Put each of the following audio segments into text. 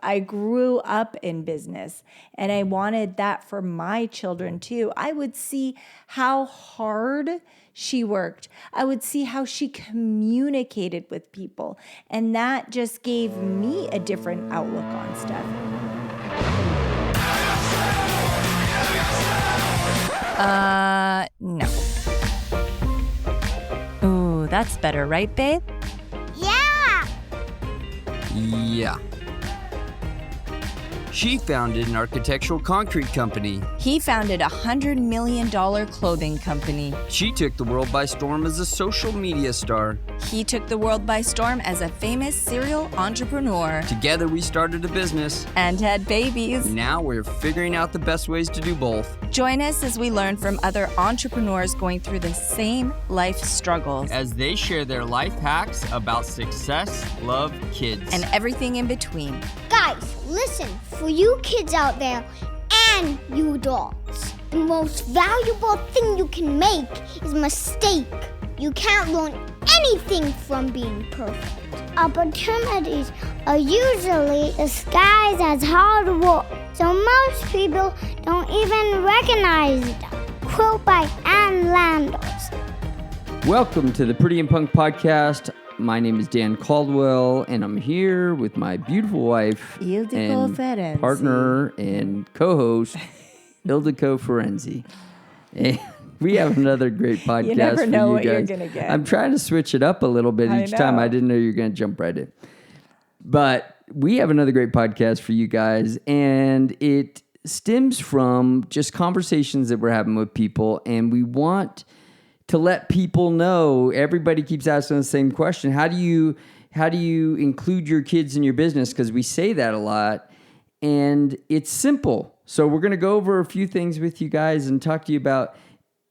I grew up in business and I wanted that for my children too. I would see how hard she worked. I would see how she communicated with people. And that just gave me a different outlook on stuff. No. Ooh, that's better, right, babe? Yeah. Yeah. She founded an architectural concrete company. He founded a $100 million clothing company. She took the world by storm as a social media star. He took the world by storm as a famous serial entrepreneur. Together we started a business. And had babies. Now we're figuring out the best ways to do both. Join us as we learn from other entrepreneurs going through the same life struggles. As they share their life hacks about success, love, kids. And everything in between. Guys, listen, for you kids out there and you adults, the most valuable thing you can make is a mistake. You can't learn anything from being perfect. Opportunities are usually disguised as hard work, so most people don't even recognize them. Quote by Ann Landers. Welcome to the Pretty and Punk podcast. My name is Dan Caldwell, and I'm here with my beautiful wife Ildiko and Ferenczi. partner and co-host, Ildiko Ferenczi. And we have another great podcast You never know for you what you're guys. gonna get. I'm trying to switch it up a little bit each time. know. I didn't know you were going to jump right in. But we have another great podcast for you guys, and it stems from just conversations that we're having with people, and we want to let people know. Everybody keeps asking the same question. How do you include your kids in your business? Because we say that a lot, and it's simple. So we're going to go over a few things with you guys and talk to you about.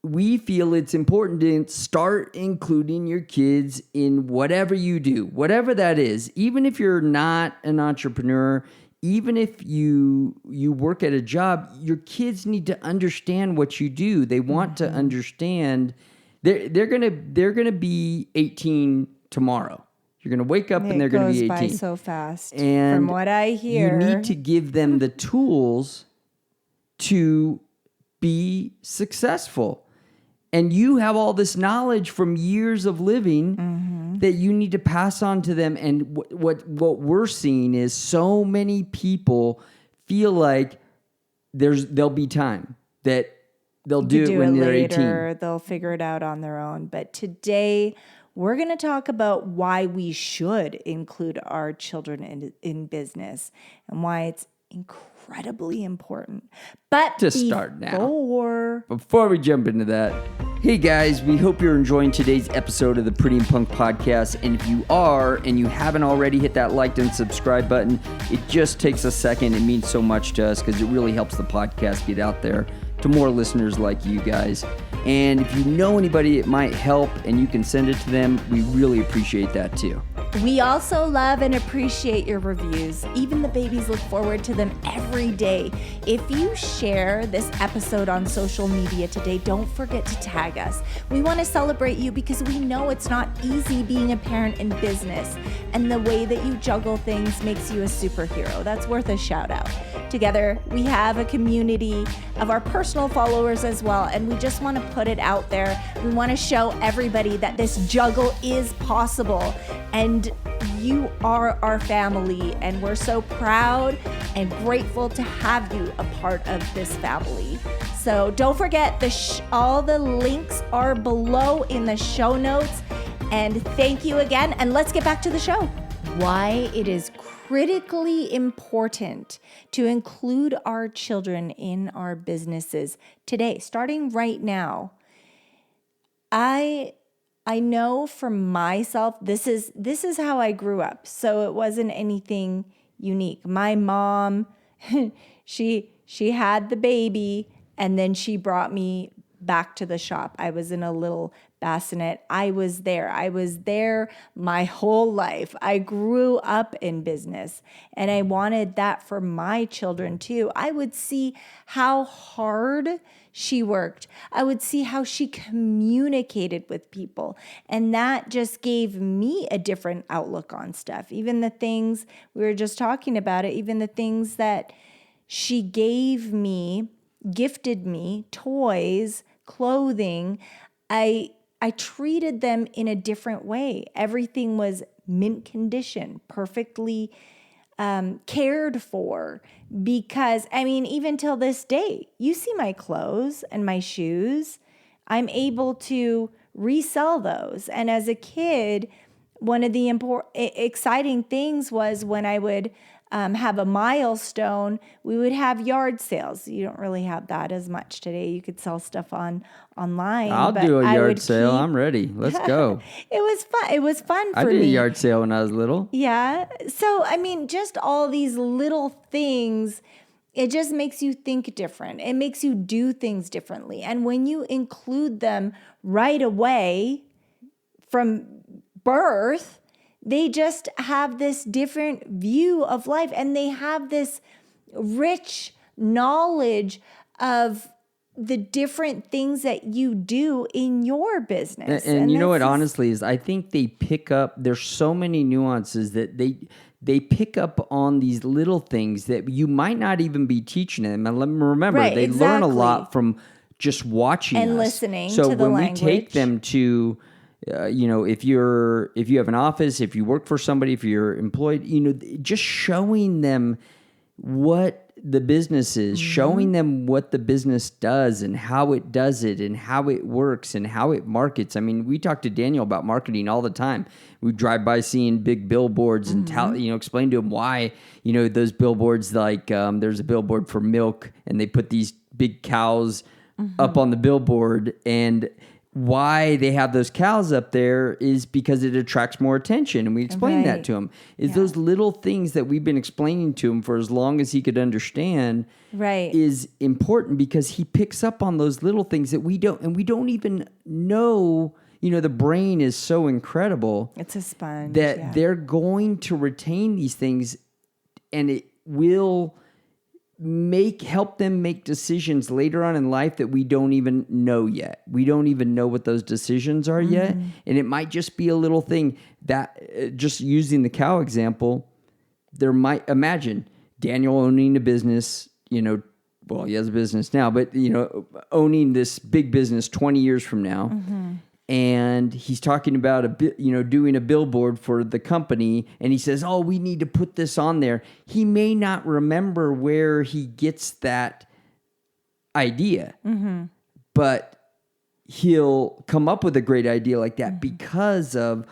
We feel it's important to start including your kids in whatever you do, whatever that is. Even if you're not an entrepreneur, even if you work at a job, your kids need to understand what you do. They want to understand. They're gonna be 18 tomorrow. You're gonna wake up and they're gonna be 18. It goes by so fast. And from what I hear, you need to give them the tools to be successful. And you have all this knowledge from years of living that you need to pass on to them. And what we're seeing is so many people feel like there'll be time that they'll do it when they're later, 18. They'll figure it out on their own. But today, we're going to talk about why we should include our children in business and why it's incredibly important. But To start now. Before we jump into that, hey guys, we hope you're enjoying today's episode of the Pretty and Punk podcast. And if you are, and you haven't already, hit that like and subscribe button. It just takes a second. It means so much to us because it really helps the podcast get out there to more listeners like you guys. And if you know anybody it might help and you can send it to them, we really appreciate that too. We also love and appreciate your reviews. Even the babies look forward to them every day. If you share this episode on social media today, don't forget to tag us. We want to celebrate you because we know it's not easy being a parent in business, and the way that you juggle things makes you a superhero. That's worth a shout out. Together, we have a community of our personal followers as well, and we just want to put it out there. We want to show everybody that this juggle is possible, and you are our family, and we're so proud and grateful to have you a part of this family. So don't forget, all the links are below in the show notes, and thank you again, and let's get back to the show. Why it is critically important to include our children in our businesses today, starting right now. I know for myself, this is how I grew up. So it wasn't anything unique. My mom, she had the baby and then she brought me back to the shop. I was in a little bassinet. I was there. I was there my whole life. I grew up in business, and I wanted that for my children too. I would see how hard she worked. I would see how she communicated with people. And that just gave me a different outlook on stuff. Even the things we were just talking about it, even the things that she gave me, gifted me, toys, clothing, I treated them in a different way. Everything was mint condition, perfectly cared for, because even till this day, you see my clothes and my shoes, I'm able to resell those. And as a kid, one of the exciting things was when I would have a milestone, we would have yard sales. You don't really have that as much today. You could sell stuff online. I'll do a yard sale. I'm ready. Let's go. It was fun. It was fun for me. I did a yard sale when I was little. Yeah. So, just all these little things, it just makes you think different. It makes you do things differently. And when you include them right away from birth, they just have this different view of life, and they have this rich knowledge of the different things that you do in your business. And you know what, honestly, is I think they pick up, there's so many nuances that they pick up on these little things that you might not even be teaching them. And remember, right, they learn a lot from just watching and us. Listening so to the language. So when we take them to... if you have an office, if you work for somebody, if you're employed, just showing them what the business is, showing them what the business does and how it does it and how it works and how it markets. We talk to Daniel about marketing all the time. We drive by seeing big billboards and explain to him why, those billboards, like there's a billboard for milk and they put these big cows up on the billboard, and why they have those cows up there is because it attracts more attention. And we explained that to him. Is those little things that we've been explaining to him for as long as he could understand is important, because he picks up on those little things that we don't even know. The brain is so incredible. It's a sponge. That they're going to retain these things, and it will help them make decisions later on in life that we don't even know yet. We don't even know what those decisions are yet. And it might just be a little thing that, just using the cow example, imagine Daniel owning a business, well, he has a business now, but, owning this big business 20 years from now. And he's talking about doing a billboard for the company, and he says, "Oh, we need to put this on there." He may not remember where he gets that idea, but he'll come up with a great idea like that because of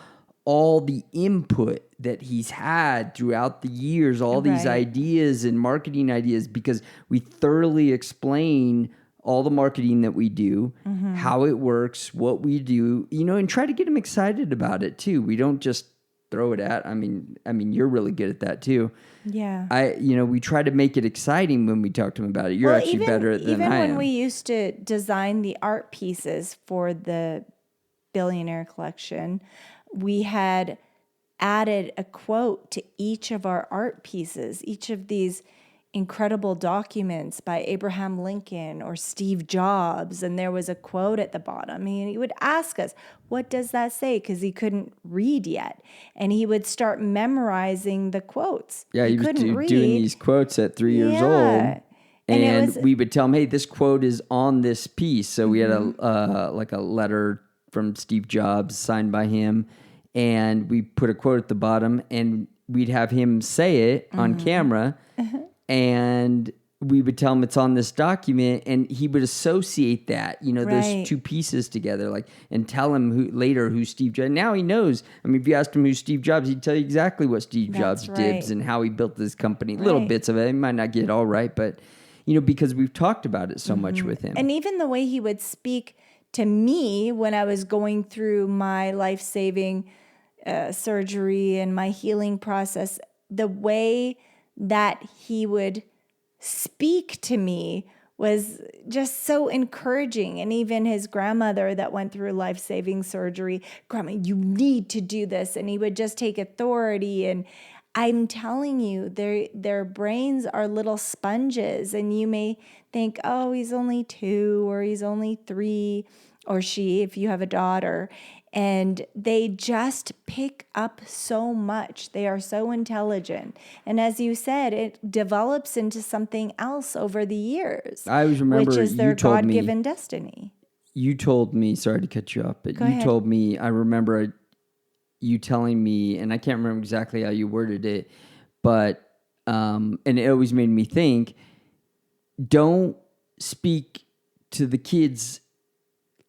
all the input that he's had throughout the years, all these ideas and marketing ideas, because we thoroughly explain all the marketing that we do, how it works, what we do, and try to get them excited about it too. We don't just throw it at. You're really good at that too. Yeah. We try to make it exciting when we talk to them about it. You're actually better than I am. Even when we used to design the art pieces for the Billionaire Collection, we had added a quote to each of our art pieces, each of these incredible documents by Abraham Lincoln or Steve Jobs, and there was a quote at the bottom. He would ask us, "What does that say?" Because he couldn't read yet, and he would start memorizing the quotes. Yeah, he was doing these quotes at 3 years old, and we would tell him, "Hey, this quote is on this piece." So we had a letter from Steve Jobs signed by him, and we put a quote at the bottom, and we'd have him say it on camera. And we would tell him it's on this document, and he would associate that, those two pieces together, and tell him who Steve Jobs. Now he knows. If you asked him who's Steve Jobs, he'd tell you exactly what Steve Jobs did and how he built this company. Little bits of it. He might not get it all right, but because we've talked about it so much with him. And even the way he would speak to me when I was going through my life-saving surgery and my healing process, the way that he would speak to me was just so encouraging. And even his grandmother that went through life-saving surgery, Grandma, you need to do this. And he would just take authority. And I'm telling you, their brains are little sponges. And you may think, oh, he's only 2 or he's only 3, or she, if you have a daughter. And they just pick up so much. They are so intelligent. And as you said, it develops into something else over the years. I always remember which is their you told me, God-given destiny. You told me, sorry to cut you off, but Go you ahead. told me, I remember you telling me, and I can't remember exactly how you worded it, but, and it always made me think, don't speak to the kids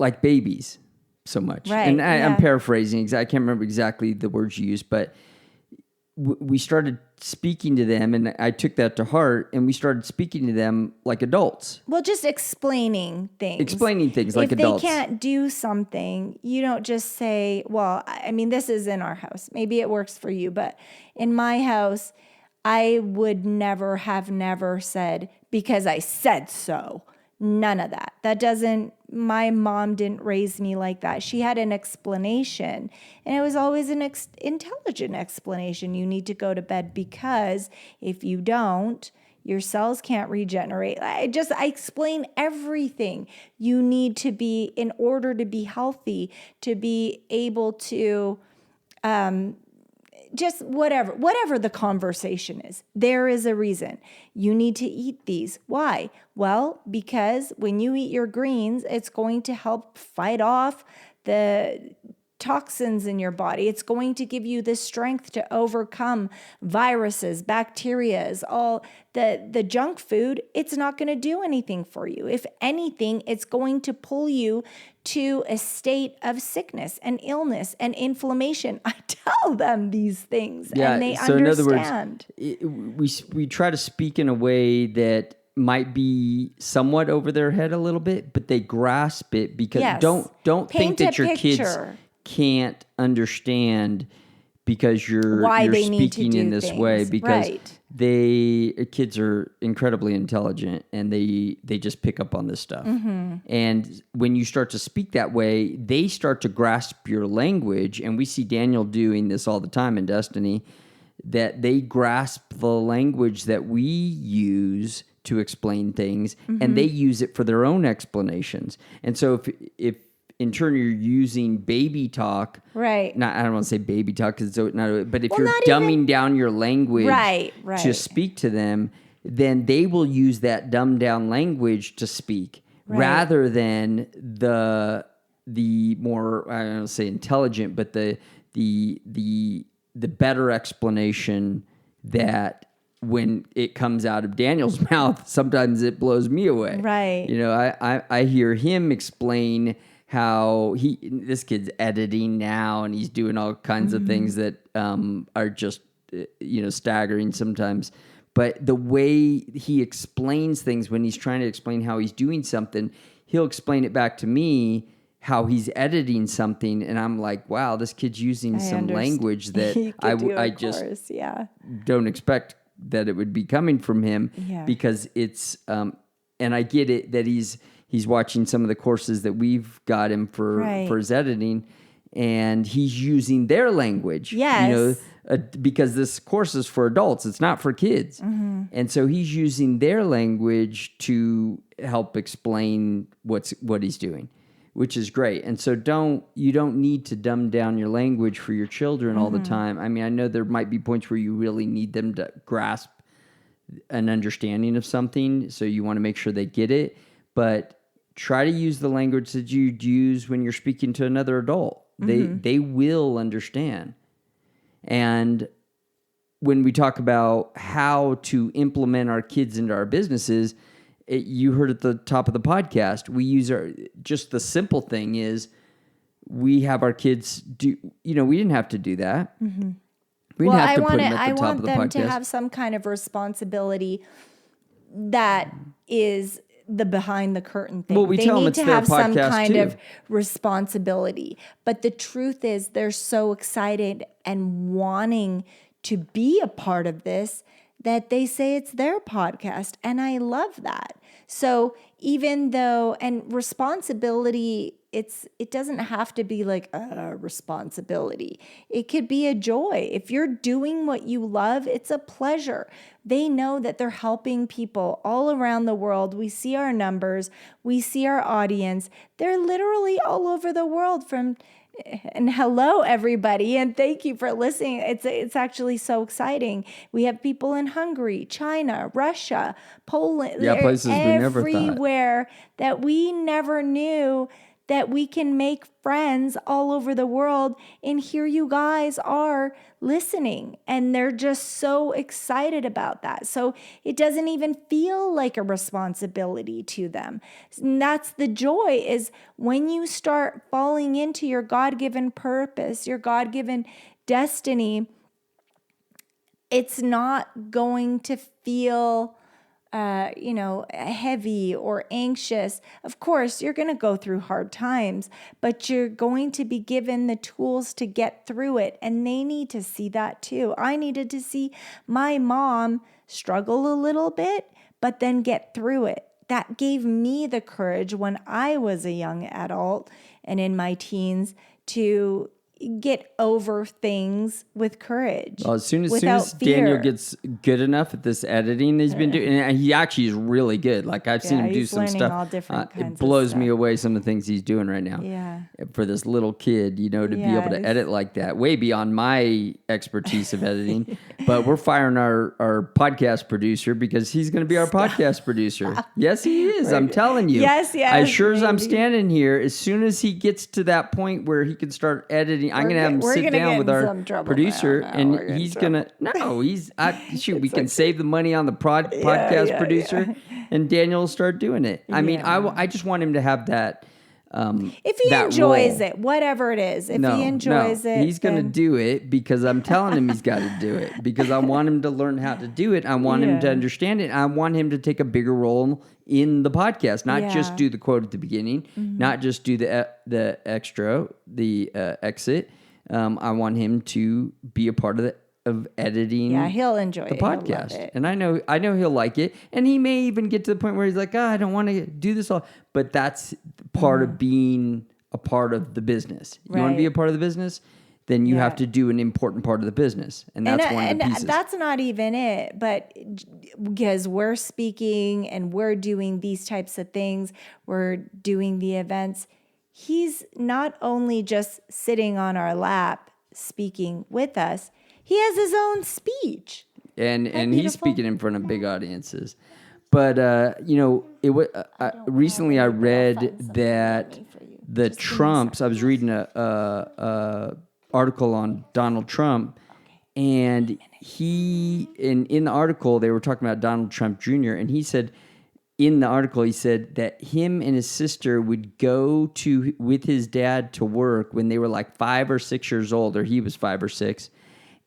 like babies so much. Right, And yeah. I'm paraphrasing. I can't remember exactly the words you used, but we started speaking to them, and I took that to heart, and we started speaking to them like adults. Well, just explaining things. Explaining things like if adults. If they can't do something, you don't just say, well, I mean, this is in our house. Maybe it works for you, but in my house, I would never said, because I said so. None of that. My mom didn't raise me like that. She had an explanation, and it was always an intelligent explanation. You need to go to bed because if you don't, your cells can't regenerate. I explain everything. You need to be, in order to be healthy, to be able to, just whatever the conversation is, there is a reason. You need to eat these. Why? Well, because when you eat your greens, it's going to help fight off the toxins in your body. It's going to give you the strength to overcome viruses, bacteria, all the junk food. It's not going to do anything for you. If anything, it's going to pull you to a state of sickness and illness and inflammation. I tell them these things and they so understand. In other words, we try to speak in a way that might be somewhat over their head a little bit, but they grasp it because Yes. don't think Paint a that your kids picture. can't understand because you're they need to speaking do in this way, things. because Right. kids are incredibly intelligent and they just pick up on this stuff. Mm-hmm. And when you start to speak that way, they start to grasp your language. And we see Daniel doing this all the time in Destiny, that they grasp the language that we use to explain things, and they use it for their own explanations. And so if in turn you're using baby talk, Right. I don't want to say baby talk because it's not, but if you're not dumbing down your language Right. to speak to them, then they will use that dumbed down language to speak rather than the more, I don't say intelligent, but the better explanation that when it comes out of Daniel's mouth, sometimes it blows me away. Right. You know, I hear him explain how this kid's editing now and he's doing all kinds of things that are just, staggering sometimes. But the way he explains things when he's trying to explain how he's doing something, he'll explain it back to me how he's editing something, and I'm like, wow, this kid's using some language that I just don't expect that it would be coming from him, because it's and I get it that he's watching some of the courses that we've got him for his editing, and he's using their language. Yes. Because this course is for adults, it's not for kids. And so he's using their language to help explain what he's doing, which is great. And so you don't need to dumb down your language for your children all the time. I mean, I know there might be points where you really need them to grasp an understanding of something, so you want to make sure they get it, but try to use the language that you'd use when you're speaking to another adult. They will understand. And when we talk about how to implement our kids into our businesses, you heard at the top of the podcast, we use just the simple thing is we have our kids do, we didn't have to do that. We didn't have to put them at the top of the podcast. I want them to have some kind of responsibility that is the behind the curtain thing. Well, we tell them it's their podcast some kind too. of responsibility. But the truth is they're so excited and wanting to be a part of this that they say it's their podcast. And I love that. So even though, and responsibility, it doesn't have to be like a responsibility. It could be a joy. If you're doing what you love, it's a pleasure. They know that they're helping people all around the world. We see our numbers. We see our audience. They're literally all over the world and hello, everybody, and thank you for listening. It's actually so exciting. We have people in Hungary, China, Russia, Poland. Yeah, places we never thought. Everywhere that we never knew that we can make friends all over the world. And here you guys are listening, and they're just so excited about that. So it doesn't even feel like a responsibility to them. And that's the joy, is when you start falling into your God-given purpose, your God-given destiny, it's not going to feel heavy or anxious. Of course, you're going to go through hard times, but you're going to be given the tools to get through it. And they need to see that too. I needed to see my mom struggle a little bit, but then get through it. That gave me the courage when I was a young adult and in my teens to get over things with courage. Well, as soon as Daniel gets good enough at this editing that he's been doing, and he actually is really good. Like I've seen him do some stuff. All different kinds it blows of me away, some of the things he's doing right now. Yeah. For this little kid, to be able to edit like that, way beyond my expertise of editing. But we're firing our podcast producer because he's going to be our podcast producer. Yes, he is. I'm telling you. Yes. As sure as I'm standing here, as soon as he gets to that point where he can start editing, I'm going to have him sit down with our producer, and he's going to. No, we can save the money on the podcast producer, and Daniel will start doing it. I mean, I just want him to have that. If he enjoys it, whatever it is, if he enjoys it, he's going to do it because I'm telling him he's got to do it because I want him to learn how to do it. I want him to understand it. I want him to take a bigger role in the podcast, not just do the quote at the beginning, not just do the extra, the exit. I want him to be a part of editing. Yeah, he'll enjoy the podcast, he'll love it. And I know he'll like it, and he may even get to the point where he's like, I don't want to do this all. But that's part of being a part of the business. You want to be a part of the business, then you have to do an important part of the business, and that's one of the pieces. That's not even it, but because we're speaking and we're doing these types of things, we're doing the events. He's not only just sitting on our lap speaking with us, he has his own speech. And he's speaking in front of big audiences. But, recently I read that the Trumps, I was reading a article on Donald Trump, and in the article, they were talking about Donald Trump Jr., and he said, in the article, he said that him and his sister would go with his dad to work when they were like 5 or 6 years old, or he was 5 or 6.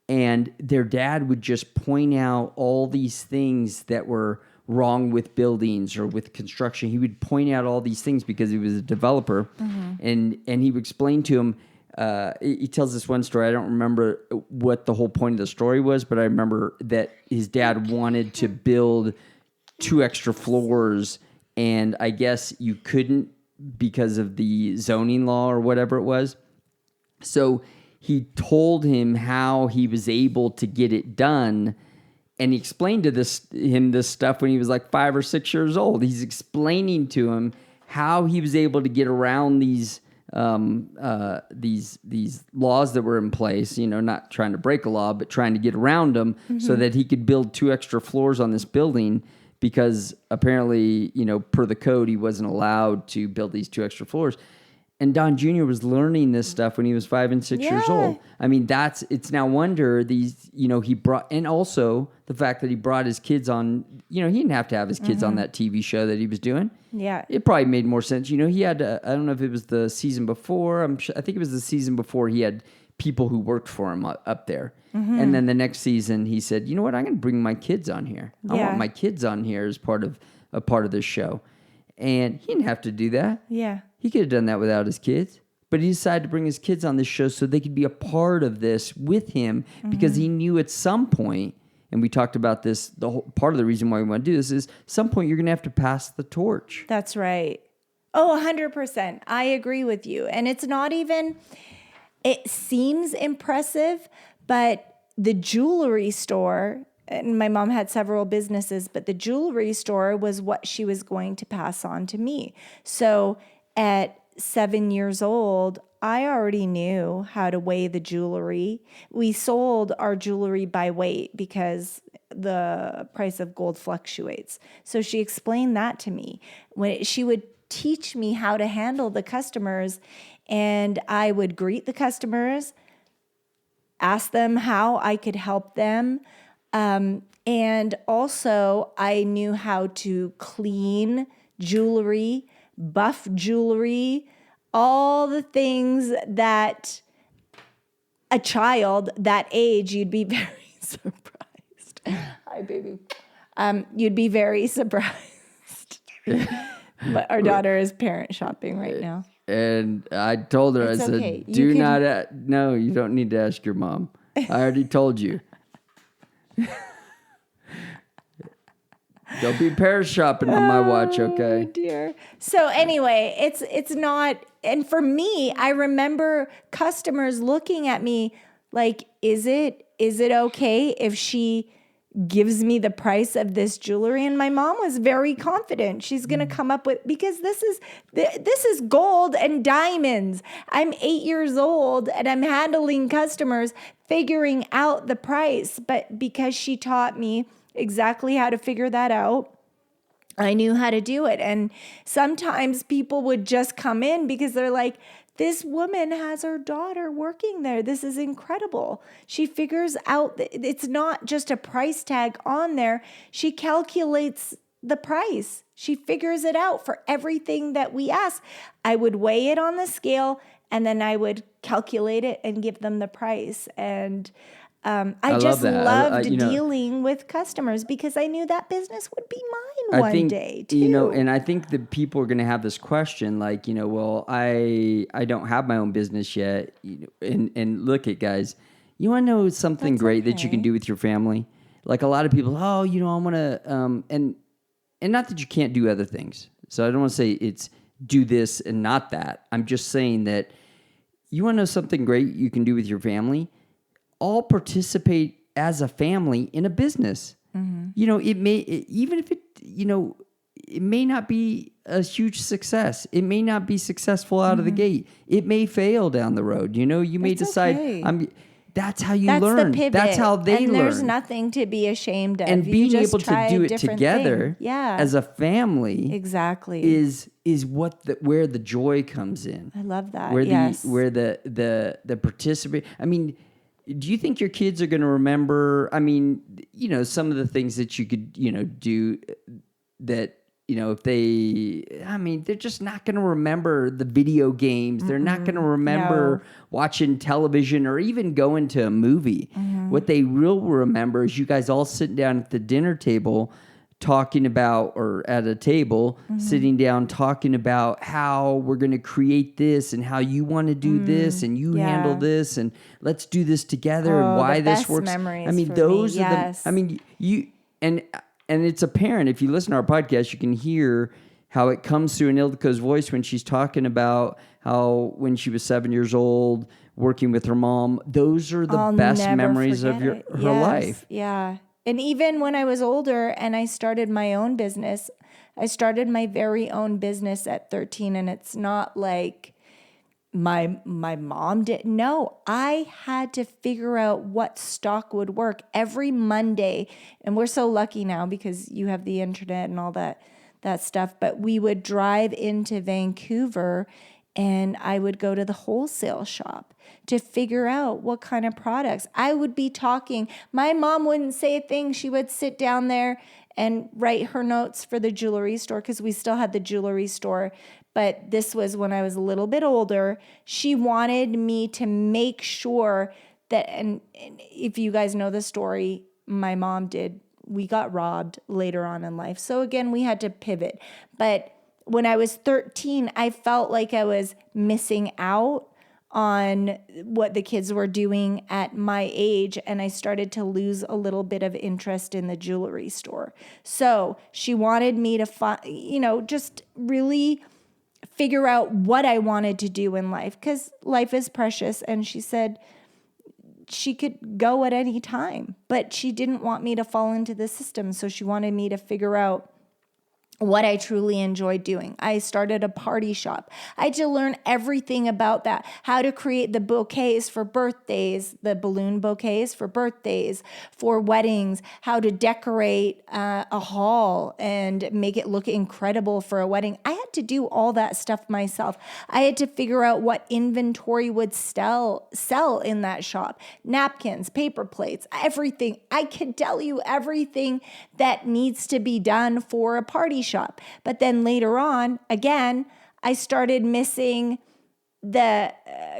And their dad would just point out all these things that were wrong with buildings or with construction. He would point out all these things because he was a developer. And he would explain to him, he tells this one story. I don't remember what the whole point of the story was, but I remember that his dad wanted to build 2 extra floors, and I guess you couldn't because of the zoning law or whatever it was. So he told him how he was able to get it done, and he explained to him this stuff when he was like 5 or 6 years old. He's explaining to him how he was able to get around these laws that were in place, not trying to break a law, but trying to get around them so that he could build 2 extra floors on this building. Because apparently, per the code, he wasn't allowed to build these 2 extra floors. And Don Jr. was learning this stuff when he was 5 and 6 years old. I mean, it's no wonder he brought, and also the fact that he brought his kids on, he didn't have to have his kids on that TV show that he was doing. Yeah. It probably made more sense. He had, I don't know if it was the season before. I think it was the season before he had people who worked for him up there. And then the next season he said, you know what, I'm going to bring my kids on here. I want my kids on here as part of this show. And he didn't have to do that. Yeah. He could have done that without his kids. But he decided to bring his kids on this show so they could be a part of this with him because he knew at some point and we talked about this, the whole part of the reason why we want to do this is at some point you're going to have to pass the torch. That's right. Oh, 100%. I agree with you. And it's not even, it seems impressive, but the jewelry store, and my mom had several businesses, but the jewelry store was what she was going to pass on to me. So at 7 years old, I already knew how to weigh the jewelry. We sold our jewelry by weight because the price of gold fluctuates. So she explained that to me. She would teach me how to handle the customers, and I would greet the customers, ask them how I could help them. And also I knew how to clean jewelry, buff jewelry, all the things that a child that age, you'd be very surprised. Hi, baby. You'd be very surprised. But our daughter is parent shopping right now. And I told her, It's I said, okay. no, you don't need to ask your mom. I already told you. Don't be parent shopping on my watch, okay? Oh, dear. So anyway, it's not, and for me, I remember customers looking at me like, is it okay if she gives me the price of this jewelry? And my mom was very confident she's going to come up with, because this is gold and diamonds. I'm 8 years old and I'm handling customers, figuring out the price. But because she taught me exactly how to figure that out, I knew how to do it. And sometimes people would just come in because they're like, this woman has her daughter working there. This is incredible. She figures out that it's not just a price tag on there. She calculates the price. She figures it out for everything that we ask. I would weigh it on the scale and then I would calculate it and give them the price. And I just loved dealing with customers because I knew that business would be mine one day too. And I think that people are going to have this question like, well, I don't have my own business yet. And look at guys, you want to know something great that you can do with your family? Like a lot of people, I want to, and not that you can't do other things. So I don't want to say it's do this and not that. I'm just saying that you want to know something great you can do with your family? All participate as a family in a business. Mm-hmm. It may not be a huge success. It may not be successful out of the gate. It may fail down the road. You may decide. Okay. That's how you learn. The pivot. That's how they learn. And there's nothing to be ashamed of. And you being just able to do it together, as a family, exactly, is where the joy comes in. I love that. Where the participate. I mean, do you think your kids are going to remember, some of the things that you could, do that, if they're just not going to remember the video games. They're not going to remember watching television or even going to a movie. Mm-hmm. What they will remember is you guys all sitting down at the dinner table talking about, or at a table, sitting down talking about how we're going to create this and how you want to do this and you handle this and let's do this together and why this works. Those are and it's apparent if you listen to our podcast, you can hear how it comes through in Ildiko's voice when she's talking about how when she was 7 years old working with her mom, those are the best memories of her life. Yeah. And even when I was older and I started my own business, I started my very own business at 13, and it's not like my mom didn't know. I had to figure out what stock would work every Monday. And we're so lucky now because you have the internet and all that stuff. But we would drive into Vancouver and I would go to the wholesale shop to figure out what kind of products. I would be talking. My mom wouldn't say a thing. She would sit down there and write her notes for the jewelry store because we still had the jewelry store. But this was when I was a little bit older. She wanted me to make sure that, and if you guys know the story, my mom did. We got robbed later on in life. So again, we had to pivot. But when I was 13, I felt like I was missing out on what the kids were doing at my age, and I started to lose a little bit of interest in the jewelry store. So she wanted me to just really figure out what I wanted to do in life, because life is precious. And she said she could go at any time, but she didn't want me to fall into the system. So she wanted me to figure out what I truly enjoyed doing. I started a party shop. I had to learn everything about that, how to create the bouquets for birthdays, the balloon bouquets for birthdays, for weddings, how to decorate a hall and make it look incredible for a wedding. I had to do all that stuff myself. I had to figure out what inventory would sell in that shop. Napkins, paper plates, everything. I could tell you everything that needs to be done for a party shop. But then later on, again, I started missing the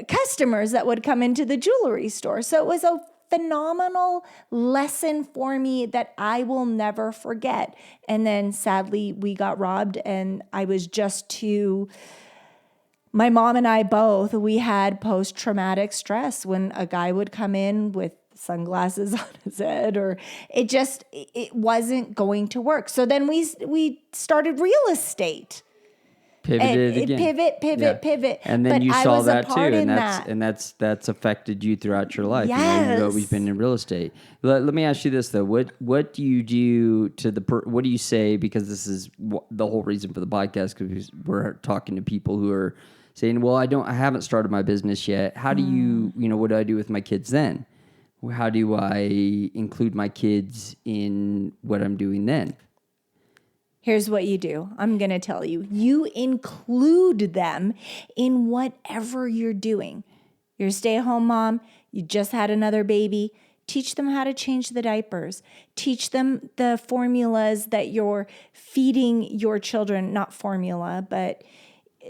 customers that would come into the jewelry store. So it was a phenomenal lesson for me that I will never forget. And then sadly, we got robbed, and I was my mom and I both, we had post-traumatic stress when a guy would come in with sunglasses on his head, or it wasn't going to work. So then we started real estate. Pivoted again. Pivot. And then but you I saw was that a too, part in and that's affected you throughout your life. Yes. You've always been in real estate. Let me ask you this though: what do you do to what do you say? Because this is the whole reason for the podcast, because we're talking to people who are saying, "Well, I haven't started my business yet. How do you what do I do with my kids then? How do I include my kids in what I'm doing then?" Here's what you do. I'm going to tell you. You include them in whatever you're doing. You're a stay-at-home mom. You just had another baby. Teach them how to change the diapers. Teach them the formulas that you're feeding your children. Not formula, but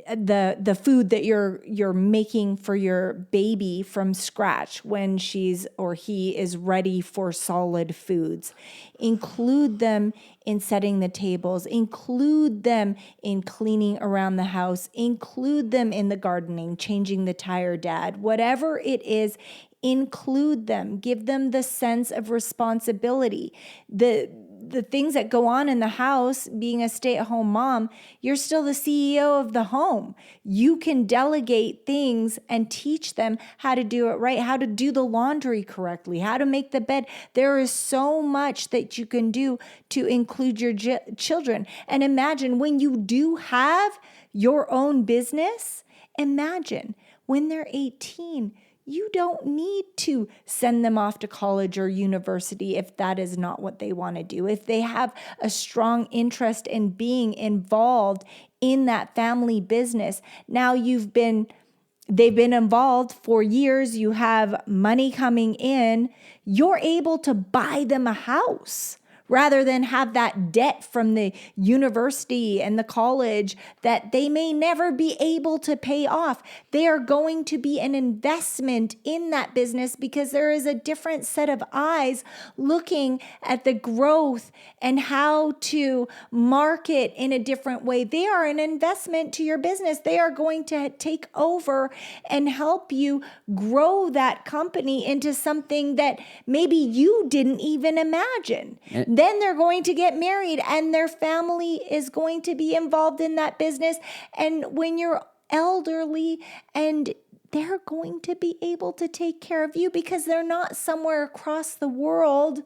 the food that you're making for your baby from scratch when she's or he is ready for solid foods. Include them in setting the tables. Include them in cleaning around the house. Include them in the gardening, changing the tire, dad. Whatever it is, include them. Give them the sense of responsibility. The things that go on in the house, being a stay-at-home mom, you're still the CEO of the home. You can delegate things and teach them how to do it right, how to do the laundry correctly, how to make the bed. There is so much that you can do to include your children. And imagine when you do have your own business, imagine when they're 18, you don't need to send them off to college or university if that is not what they want to do. If they have a strong interest in being involved in that family business, now they've been involved for years, you have money coming in, you're able to buy them a house, rather than have that debt from the university and the college that they may never be able to pay off. They are going to be an investment in that business because there is a different set of eyes looking at the growth and how to market in a different way. They are an investment to your business. They are going to take over and help you grow that company into something that maybe you didn't even imagine. Then they're going to get married and their family is going to be involved in that business. And when you're elderly, and they're going to be able to take care of you because they're not somewhere across the world,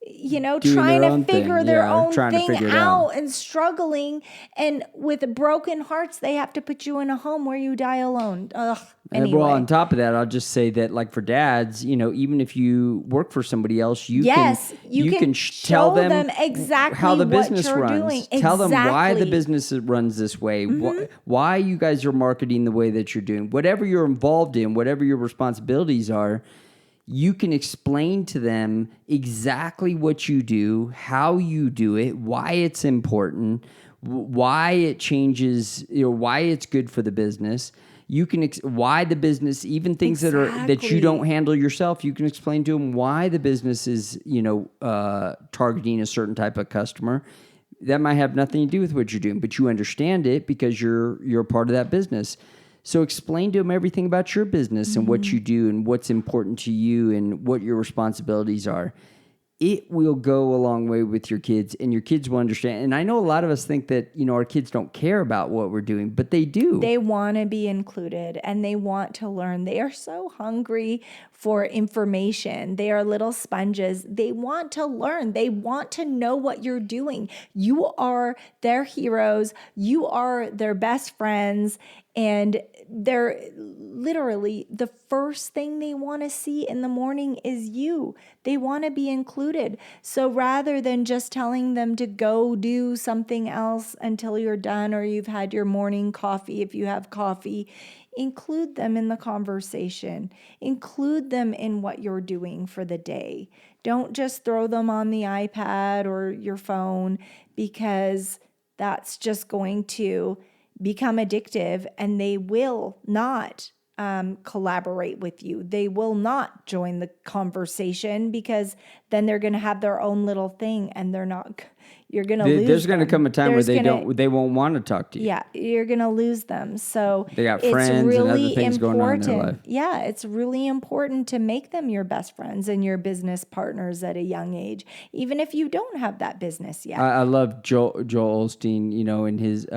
trying to figure their own thing out and struggling. And with broken hearts, they have to put you in a home where you die alone. Anyway. Well, on top of that, I'll just say that, like for dads, even if you work for somebody else, you can tell them exactly how the what business you're runs. doing. Tell them why the Exactly. business runs this way, why you guys are marketing the way that you're doing. Whatever you're involved in, whatever your responsibilities are, you can explain to them exactly what you do, how you do it, why it's important, why it changes, why it's good for the business. You can why the business, even things that you don't handle yourself, you can explain to them why the business is targeting a certain type of customer. That might have nothing to do with what you're doing, but you understand it because you're part of that business. So explain to them everything about your business and what you do and what's important to you and what your responsibilities are. It will go a long way with your kids, and your kids will understand. And I know a lot of us think that, our kids don't care about what we're doing, but they do. They want to be included and they want to learn. They are so hungry for information. They are little sponges. They want to learn. They want to know what you're doing. You are their heroes. You are their best friends. And they're literally the first thing they want to see in the morning is you. They want to be included. So rather than just telling them to go do something else until you're done or you've had your morning coffee, if you have coffee, include them in the conversation. Include them in what you're doing for the day. Don't just throw them on the iPad or your phone, because that's just going to become addictive and they will not collaborate with you. They will not join the conversation, because then they're going to have their own little thing and you're going to lose them. There's going to come a time where they won't want to talk to you. Yeah, you're going to lose them. So they got friends and other things going on in their life. Yeah, it's really important to make them your best friends and your business partners at a young age, even if you don't have that business yet. I love Joel Osteen, and his,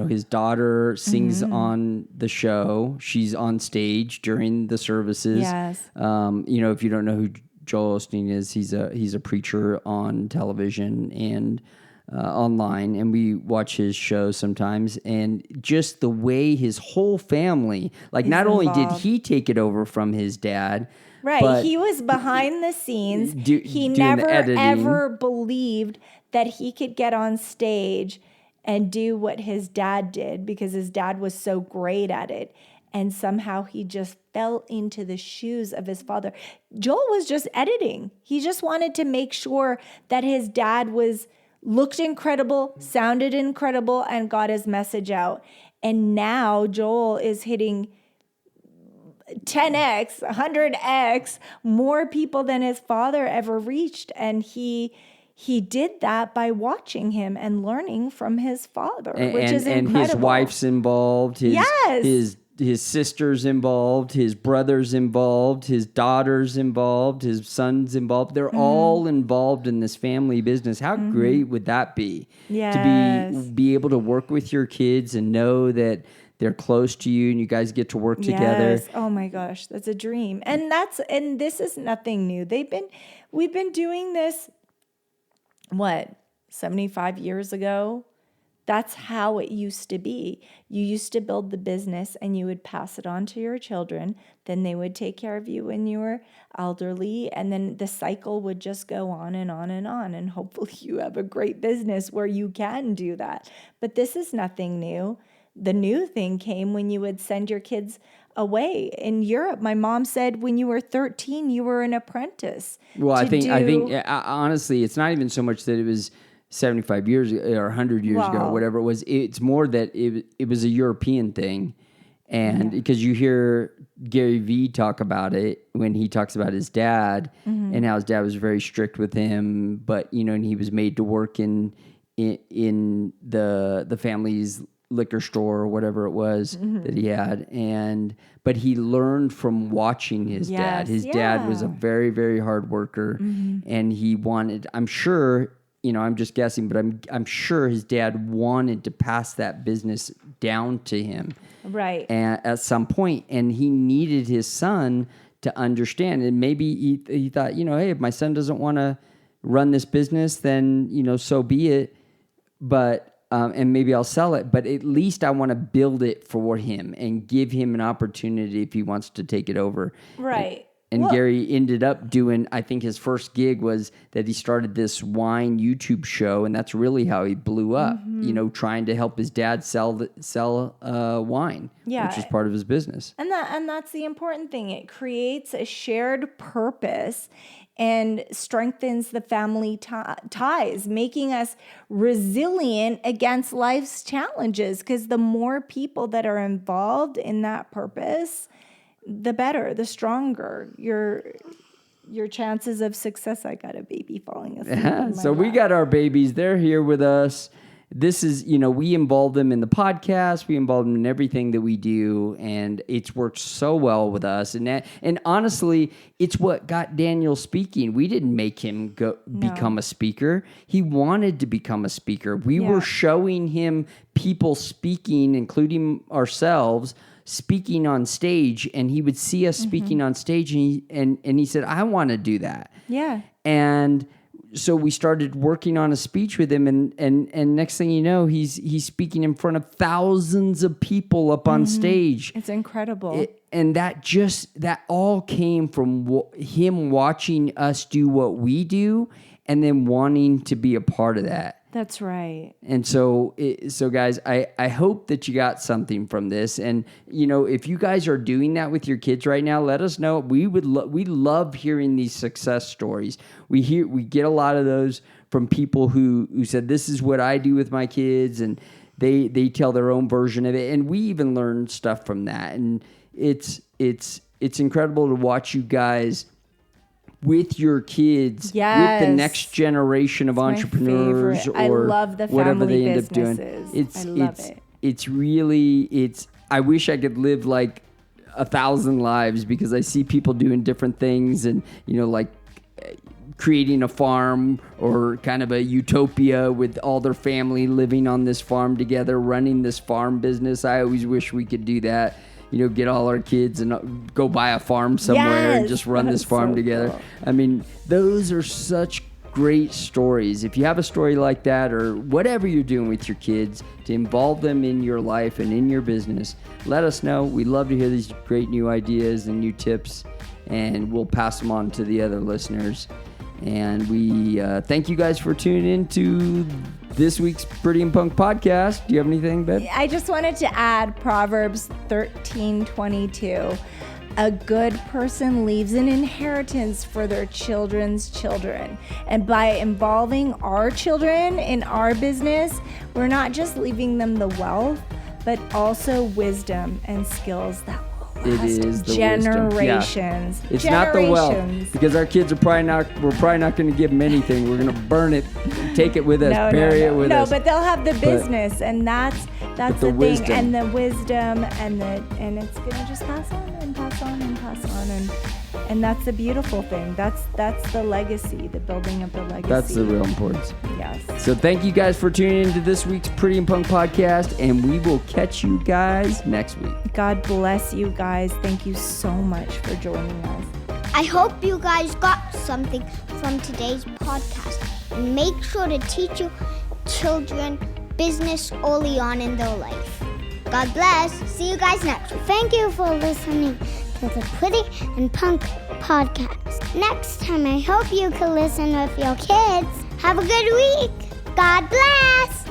his daughter sings on the show. She's on stage during the services. Yes. If you don't know who Joel Osteen is, he's a preacher on television and online, and we watch his show sometimes. And just the way his whole family, like, not only did he take it over from his dad, right? He was behind the scenes. He never ever believed that he could get on stage and do what his dad did, because his dad was so great at it. And somehow he just fell into the shoes of his father. Joel was just editing. He just wanted to make sure that his dad looked incredible, sounded incredible, and got his message out. And now Joel is hitting 10x, 100x more people than his father ever reached. And he did that by watching him and learning from his father, which is incredible. And his wife's involved. His sister's involved, his brother's involved, his daughter's involved, his son's involved. They're all involved in this family business. How great would that be? Yes. To be able to work with your kids and know that they're close to you and you guys get to work together. Yes. Oh my gosh, that's a dream. And this is nothing new. We've been doing this 75 years ago? That's how it used to be. You used to build the business and you would pass it on to your children. Then they would take care of you when you were elderly. And then the cycle would just go on and on and on. And hopefully you have a great business where you can do that. But this is nothing new. The new thing came when you would send your kids away. In Europe, my mom said when you were 13, you were an apprentice. Well, I think honestly, it's not even so much that it was 75 years or 100 years ago, whatever it was. It's more that it was a European thing. And because you hear Gary Vee talk about it when he talks about his dad and how his dad was very strict with him, but, and he was made to work in the family's liquor store or whatever it was that he had. But he learned from watching his dad. His dad was a very, very hard worker, and he wanted, I'm sure, I'm just guessing, but I'm sure his dad wanted to pass that business down to him, right? At some point, and he needed his son to understand. And maybe he thought, hey, if my son doesn't want to run this business, then so be it. But and maybe I'll sell it. But at least I want to build it for him and give him an opportunity if he wants to take it over, right? And Gary ended up doing, I think his first gig was that he started this wine YouTube show, and that's really how he blew up, trying to help his dad sell wine, which is part of his business. And that's the important thing. It creates a shared purpose and strengthens the family ties, making us resilient against life's challenges, because the more people that are involved in that purpose, the better, the stronger your chances of success. I got a baby falling asleep. So we got our babies. They're here with us. this is, we involve them in the podcast. We involve them in everything that we do, and it's worked so well with us. And honestly, it's what got Daniel speaking. We didn't make him become a speaker. He wanted to become a speaker. We were showing him people speaking, including ourselves, speaking on stage, and he would see us speaking on stage, and he said, I want to do that. Yeah. And so we started working on a speech with him, and next thing you know, he's speaking in front of thousands of people up on stage. It's incredible. And that all came from him watching us do what we do, and then wanting to be a part of that. That's right. And so guys, I hope that you got something from this. And, if you guys are doing that with your kids right now, let us know. We love hearing these success stories. We get a lot of those from people who said, this is what I do with my kids. And they tell their own version of it. And we even learn stuff from that. And it's incredible to watch you guys with your kids, with the next generation of entrepreneurs, or I love the whatever they end up businesses. doing. I love it. It's really, I wish I could live like 1,000 lives, because I see people doing different things, and like creating a farm or kind of a utopia with all their family living on this farm together, running this farm business. I always wish we could do that. Get all our kids and go buy a farm somewhere and just run this farm together. Cool. I mean, those are such great stories. If you have a story like that, or whatever you're doing with your kids to involve them in your life and in your business, let us know. We love to hear these great new ideas and new tips, and we'll pass them on to the other listeners. And we thank you guys for tuning in to this week's Pretty and Punk podcast. Do you have anything, babe? I just wanted to add Proverbs 13:22. A good person leaves an inheritance for their children's children. And by involving our children in our business, we're not just leaving them the wealth, but also wisdom and skills that it is the generations. Yeah. It's not the wealth, because our kids we're probably not going to give them anything. We're going to burn it, take it with us, bury it with us. No, but they'll have the business, and that's the wisdom. thing, and the wisdom, and it's going to just pass on and pass on and pass on, and that's the beautiful thing. That's the legacy, the building of the legacy. That's the real importance. Yes. So thank you guys for tuning into this week's Pretty and Punk podcast, and we will catch you guys next week. God bless you guys. Thank you so much for joining us. I hope you guys got something from today's podcast. And make sure to teach your children business early on in their life. God bless. See you guys next week. Thank you for listening to the Pretty and Punk podcast. Next time, I hope you can listen with your kids. Have a good week. God bless.